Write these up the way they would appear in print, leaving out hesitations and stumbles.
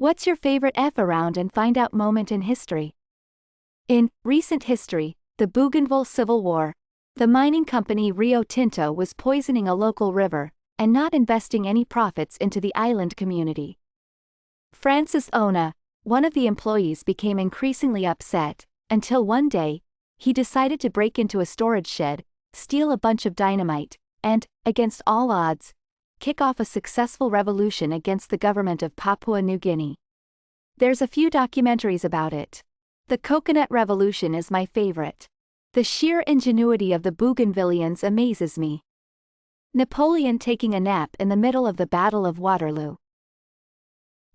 What's your favorite F around and find out moment in history? In recent history, the Bougainville Civil War, the mining company Rio Tinto was poisoning a local river and not investing any profits into the island community. Francis Ona, one of the employees, became increasingly upset until one day, he decided to break into a storage shed, steal a bunch of dynamite, and, against all odds, kick off a successful revolution against the government of Papua New Guinea. There's a few documentaries about it. The Coconut Revolution is my favorite. The sheer ingenuity of the Bougainvillians amazes me. Napoleon taking a nap in the middle of the Battle of Waterloo.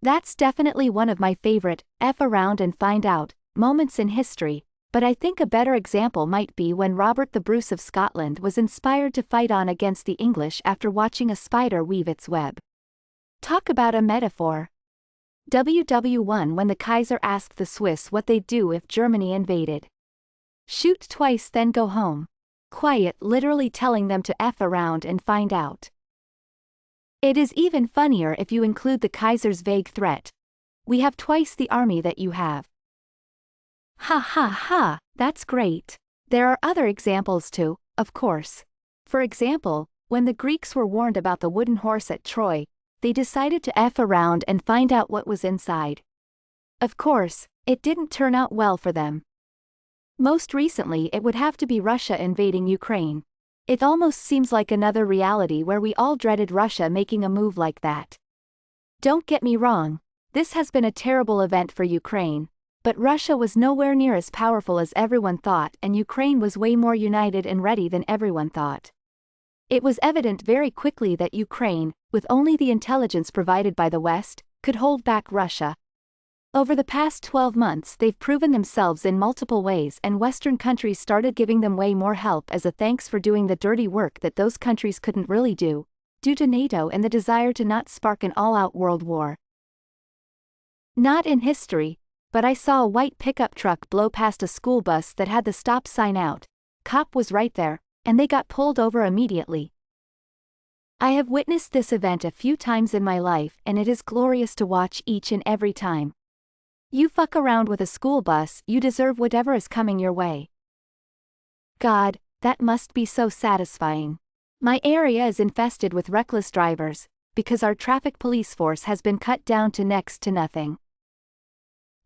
That's definitely one of my favorite F around and find out moments in history, but I think a better example might be when Robert the Bruce of Scotland was inspired to fight on against the English after watching a spider weave its web. Talk about a metaphor. WW1 when the Kaiser asked the Swiss what they'd do if Germany invaded. Shoot twice then go home. Quiet, literally telling them to F around and find out. It is even funnier if you include the Kaiser's vague threat. We have twice the army that you have. Ha ha ha, that's great. There are other examples too, of course. For example, when the Greeks were warned about the wooden horse at Troy, they decided to F around and find out what was inside. Of course, it didn't turn out well for them. Most recently it would have to be Russia invading Ukraine. It almost seems like another reality where we all dreaded Russia making a move like that. Don't get me wrong, this has been a terrible event for Ukraine. But Russia was nowhere near as powerful as everyone thought, and Ukraine was way more united and ready than everyone thought. It was evident very quickly that Ukraine, with only the intelligence provided by the West, could hold back Russia. Over the past 12 months they've proven themselves in multiple ways, and Western countries started giving them way more help as a thanks for doing the dirty work that those countries couldn't really do, due to NATO and the desire to not spark an all-out world war. Not in history, but I saw a white pickup truck blow past a school bus that had the stop sign out. Cop was right there, and they got pulled over immediately. I have witnessed this event a few times in my life, and it is glorious to watch each and every time. You fuck around with a school bus, you deserve whatever is coming your way. God, that must be so satisfying. My area is infested with reckless drivers, because our traffic police force has been cut down to next to nothing.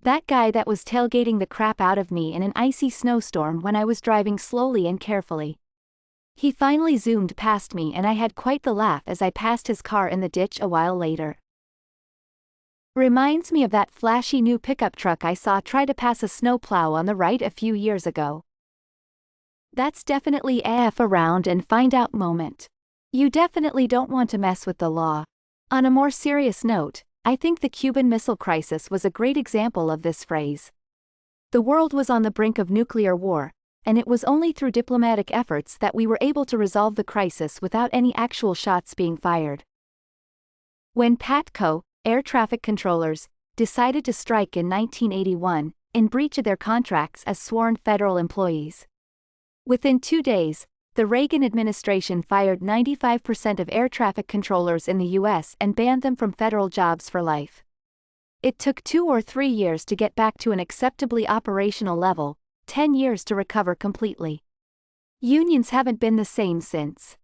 That guy that was tailgating the crap out of me in an icy snowstorm when I was driving slowly and carefully. He finally zoomed past me and I had quite the laugh as I passed his car in the ditch a while later. Reminds me of that flashy new pickup truck I saw try to pass a snowplow on the right a few years ago. That's definitely a F around and find out moment. You definitely don't want to mess with the law. On a more serious note, I think the Cuban Missile Crisis was a great example of this phrase. The world was on the brink of nuclear war, and it was only through diplomatic efforts that we were able to resolve the crisis without any actual shots being fired. When PATCO, air traffic controllers, decided to strike in 1981, in breach of their contracts as sworn federal employees. Within 2 days, the Reagan administration fired 95% of air traffic controllers in the U.S. and banned them from federal jobs for life. It took 2 or 3 years to get back to an acceptably operational level, 10 years to recover completely. Unions haven't been the same since.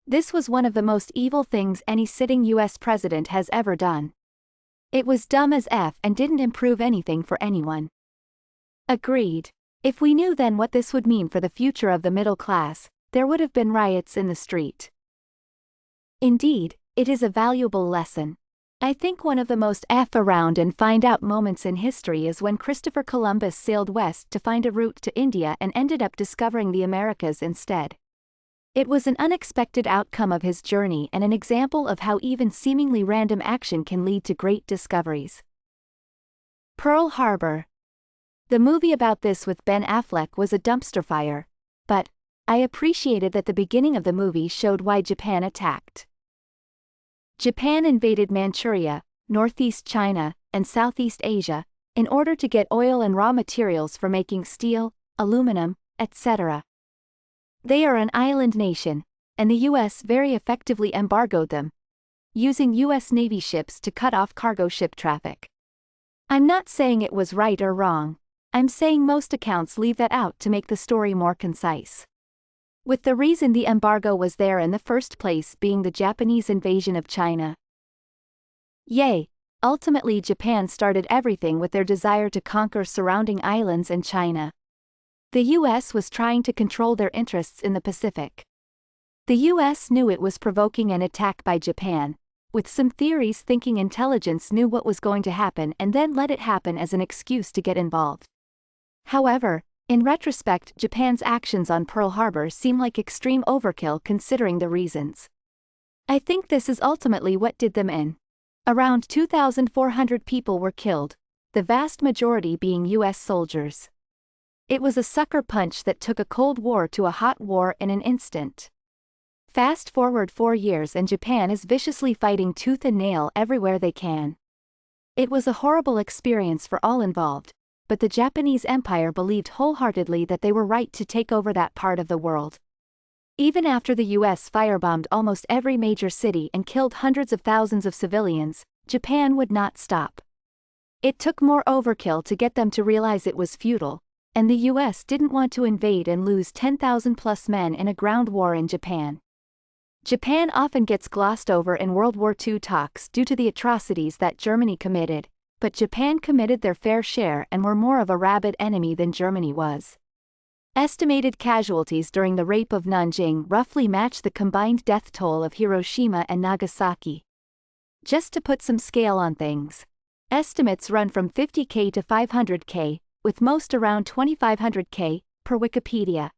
This was one of the most evil things any sitting U.S. president has ever done. It was dumb as F and didn't improve anything for anyone. Agreed. If we knew then what this would mean for the future of the middle class, there would have been riots in the street. Indeed, it is a valuable lesson. I think one of the most F around and find out moments in history is when Christopher Columbus sailed west to find a route to India and ended up discovering the Americas instead. It was an unexpected outcome of his journey and an example of how even seemingly random action can lead to great discoveries. Pearl Harbor. The movie about this with Ben Affleck was a dumpster fire, but I appreciated that the beginning of the movie showed why Japan attacked. Japan invaded Manchuria, northeast China, and Southeast Asia, in order to get oil and raw materials for making steel, aluminum, etc. They are an island nation, and the U.S. very effectively embargoed them, using U.S. Navy ships to cut off cargo ship traffic. I'm not saying it was right or wrong. I'm saying most accounts leave that out to make the story more concise. With the reason the embargo was there in the first place being the Japanese invasion of China. Yay! Ultimately Japan started everything with their desire to conquer surrounding islands and China. The US was trying to control their interests in the Pacific. The US knew it was provoking an attack by Japan, with some theories thinking intelligence knew what was going to happen and then let it happen as an excuse to get involved. However, in retrospect, Japan's actions on Pearl Harbor seem like extreme overkill considering the reasons. I think this is ultimately what did them in. Around 2,400 people were killed, the vast majority being US soldiers. It was a sucker punch that took a Cold War to a hot war in an instant. Fast forward 4 years and Japan is viciously fighting tooth and nail everywhere they can. It was a horrible experience for all involved, but the Japanese Empire believed wholeheartedly that they were right to take over that part of the world. Even after the US firebombed almost every major city and killed hundreds of thousands of civilians, Japan would not stop. It took more overkill to get them to realize it was futile, and the US didn't want to invade and lose 10,000 plus men in a ground war in Japan. Japan often gets glossed over in World War II talks due to the atrocities that Germany committed, but Japan committed their fair share and were more of a rabid enemy than Germany was. Estimated casualties during the rape of Nanjing roughly match the combined death toll of Hiroshima and Nagasaki. Just to put some scale on things, estimates run from 50,000 to 500,000, with most around 2,500,000, per Wikipedia.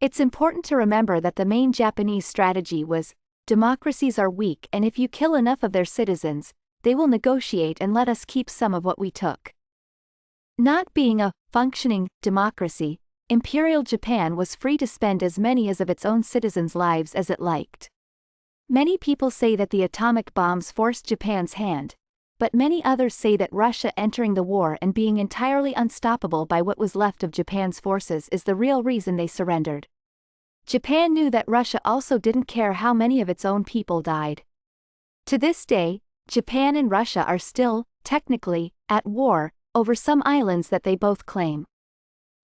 It's important to remember that the main Japanese strategy was, democracies are weak and if you kill enough of their citizens, they will negotiate and let us keep some of what we took. Not being a functioning democracy, Imperial Japan was free to spend as many of its own citizens' lives as it liked. Many people say that the atomic bombs forced Japan's hand, but many others say that Russia entering the war and being entirely unstoppable by what was left of Japan's forces is the real reason they surrendered. Japan knew that Russia also didn't care how many of its own people died. To this day, Japan and Russia are still, technically, at war, over some islands that they both claim.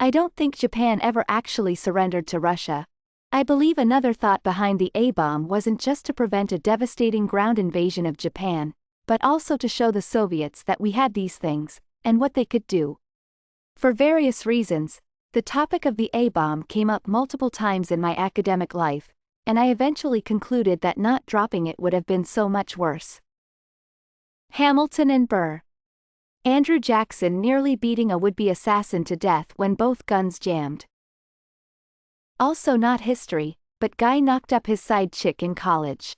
I don't think Japan ever actually surrendered to Russia. I believe another thought behind the A-bomb wasn't just to prevent a devastating ground invasion of Japan, but also to show the Soviets that we had these things, and what they could do. For various reasons, the topic of the A-bomb came up multiple times in my academic life, and I eventually concluded that not dropping it would have been so much worse. Hamilton and Burr. Andrew Jackson nearly beating a would-be assassin to death when both guns jammed. Also not history, but guy knocked up his side chick in college.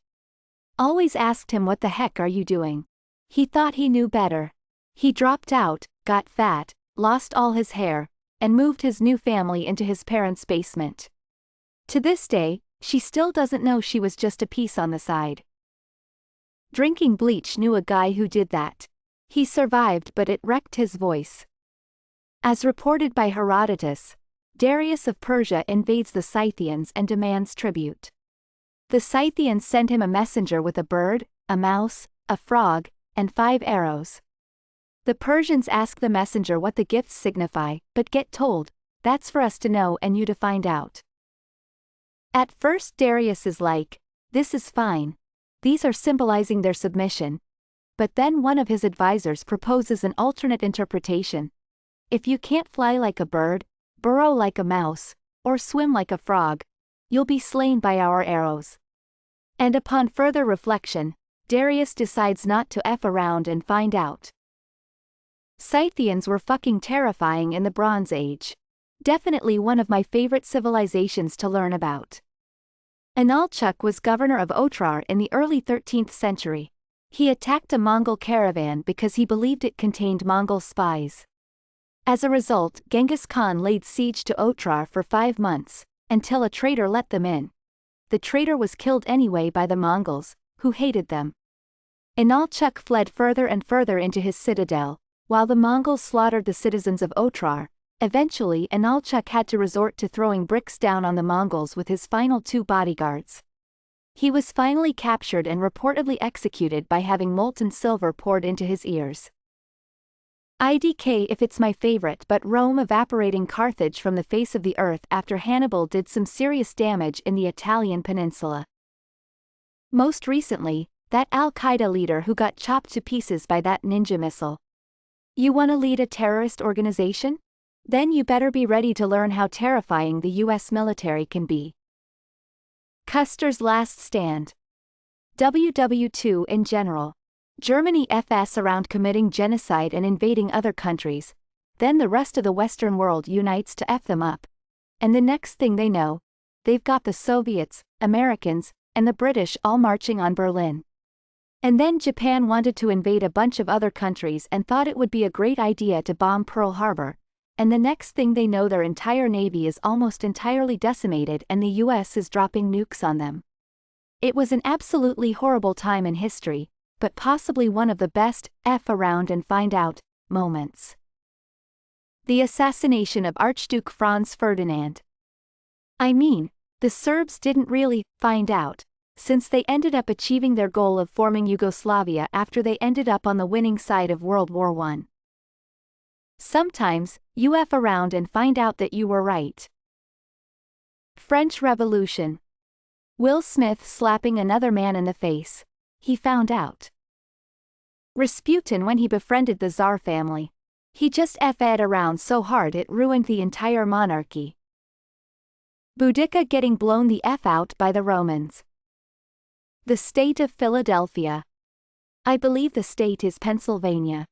Always asked him what the heck are you doing? He thought he knew better. He dropped out, got fat, lost all his hair, and moved his new family into his parents' basement. To this day, she still doesn't know she was just a piece on the side. Drinking bleach knew a guy who did that. He survived but it wrecked his voice. As reported by Herodotus, Darius of Persia invades the Scythians and demands tribute. The Scythians send him a messenger with a bird, a mouse, a frog, and 5 arrows. The Persians ask the messenger what the gifts signify, but get told, that's for us to know and you to find out. At first Darius is like, this is fine. These are symbolizing their submission. But then one of his advisors proposes an alternate interpretation. If you can't fly like a bird, burrow like a mouse, or swim like a frog, you'll be slain by our arrows. And upon further reflection, Darius decides not to F around and find out. Scythians were fucking terrifying in the Bronze Age. Definitely one of my favorite civilizations to learn about. Inalchuq was governor of Otrar in the early 13th century. He attacked a Mongol caravan because he believed it contained Mongol spies. As a result, Genghis Khan laid siege to Otrar for 5 months, until a traitor let them in. The traitor was killed anyway by the Mongols, who hated them. Inalchuq fled further and further into his citadel, while the Mongols slaughtered the citizens of Otrar. Eventually Inalchuq had to resort to throwing bricks down on the Mongols with his final 2 bodyguards. He was finally captured and reportedly executed by having molten silver poured into his ears. IDK if it's my favorite, but Rome evaporating Carthage from the face of the earth after Hannibal did some serious damage in the Italian peninsula. Most recently, that Al-Qaeda leader who got chopped to pieces by that ninja missile. You want to lead a terrorist organization? Then you better be ready to learn how terrifying the US military can be. Custer's last stand. WW2 in general. Germany f's around committing genocide and invading other countries, then the rest of the Western world unites to F them up. And the next thing they know, they've got the Soviets, Americans, and the British all marching on Berlin. And then Japan wanted to invade a bunch of other countries and thought it would be a great idea to bomb Pearl Harbor, and the next thing they know their entire navy is almost entirely decimated and the US is dropping nukes on them. It was an absolutely horrible time in history, but possibly one of the best F around and find out moments. The assassination of Archduke Franz Ferdinand. I mean, the Serbs didn't really find out, since they ended up achieving their goal of forming Yugoslavia after they ended up on the winning side of World War I. Sometimes, you F around and find out that you were right. French Revolution. Will Smith slapping another man in the face. He found out. Rasputin when he befriended the Tsar family. He just F-ed around so hard it ruined the entire monarchy. Boudica getting blown the F out by the Romans. The state of Philadelphia. I believe the state is Pennsylvania.